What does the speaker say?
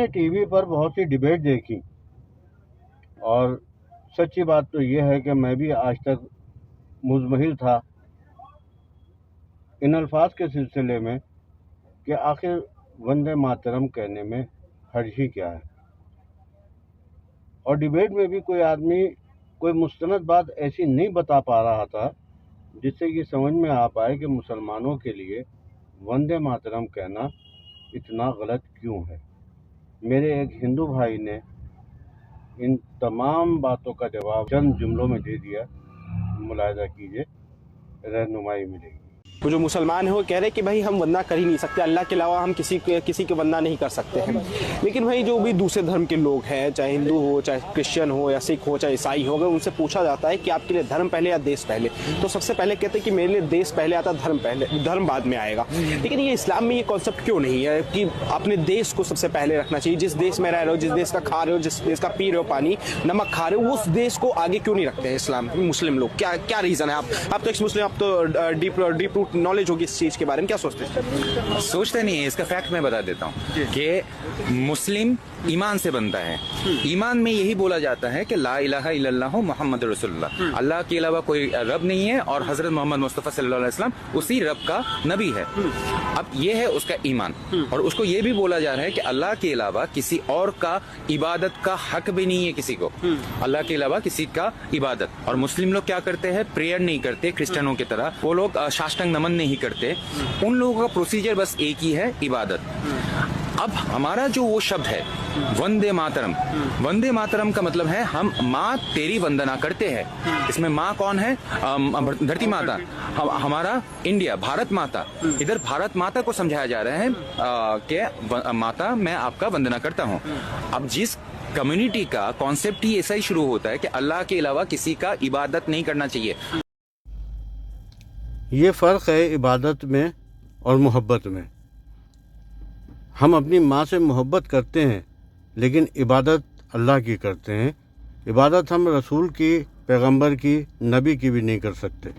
نے T V پر بہت سی debate دیکھی اور سچی بات تو یہ ہے کہ میں بھی آج تک مزمحل تھا ان الفاظ کے سلسلے میں کہ آخر وندے ماترم کہنے میں حرج ہی کیا ہے. اور ڈیبیٹ میں بھی کوئی آدمی کوئی مستند بات ایسی نہیں بتا پا رہا تھا جس سے یہ سمجھ میں آ پائے کہ مسلمانوں کے لیے وندے ماترم کہنا اتنا غلط کیوں ہے. میرے ایک ہندو بھائی نے ان تمام باتوں کا جواب چند جملوں میں دے دیا. ملاحظہ کیجئے، رہنمائی ملے گی. وہ جو مسلمان ہیں وہ کہہ رہے کہ بھائی ہم وندنا کر ہی نہیں سکتے، اللہ کے علاوہ ہم کسی کے وندنا نہیں کر سکتے ہیں. لیکن بھائی جو بھی دوسرے دھرم کے لوگ ہیں، چاہے ہندو ہو، چاہے کرسچن ہو، یا سکھ ہو، چاہے عیسائی ہو، اگر ان سے پوچھا جاتا ہے کہ آپ کے لیے دھرم پہلے یا دیس پہلے، تو سب سے پہلے کہتے ہیں کہ میرے لیے دیس پہلے آتا، دھرم بعد میں آئے گا. لیکن یہ اسلام میں یہ کانسیپٹ کیوں نہیں ہے کہ اپنے دیس کو سب سے پہلے رکھنا چاہیے؟ جس دیس میں رہ رہے ہو، جس دیس کا کھا رہے ہو، جس دیس کا پی رہے ہو پانی، نمک کھا رہے ہو، اس دیس کو آگے کیوں نہیں رکھتے ہیں اسلام مسلم لوگ؟ کیا ریزن ہے؟ آپ تو ایکس مسلم، آپ تو ڈیپ روٹ نالج ہوگی اس چیز کے بارے میں، کیا سوچتے ہیں؟ سوچتے نہیں ہے. اس کا فیکٹ میں بتا دیتا ہوں کہ مسلم ایمان سے بنتا ہے. ایمان میں یہی بولا جاتا ہے کہ لا الہ الا اللہ محمد رسول اللہ، اللہ کے علاوہ کوئی رب نہیں ہے اور حضرت محمد مصطفیٰ صلی اللہ علیہ وسلم اسی رب کا نبی ہے. اب یہ ہے اس کا ایمان، اور اس کو یہ بھی بولا جا رہا ہے کہ اللہ کے علاوہ کسی اور کا عبادت کا حق بھی نہیں ہے کسی کو، اللہ کے علاوہ کسی کا عبادت. اور مسلم لوگ کیا کرتے ہیں؟ پریئر نہیں کرتے کرسچنوں کی طرح، وہ لوگ ساشٹنگ نمن نہیں کرتے. ان لوگوں کا پروسیجر بس ایک ہی ہے، عبادت. اب ہمارا جو وہ شبد ہے وندے ماترم، وندے ماترم کا مطلب ہے ہم ماں تیری وندنا کرتے ہیں. اس میں ماں کون ہے؟ دھرتی ماتا، ہمارا انڈیا، بھارت ماتا. ادھر بھارت ماتا کو سمجھایا جا رہا ہے کہ ماتا میں آپ کا وندنا کرتا ہوں. اب جس کمیونٹی کا کانسیپٹ ہی ایسا ہی شروع ہوتا ہے کہ اللہ کے علاوہ کسی کا عبادت نہیں کرنا چاہیے. یہ فرق ہے عبادت میں اور محبت میں. ہم اپنی ماں سے محبت کرتے ہیں لیکن عبادت اللہ کی کرتے ہیں. عبادت ہم رسول کی، پیغمبر کی، نبی کی بھی نہیں کر سکتے.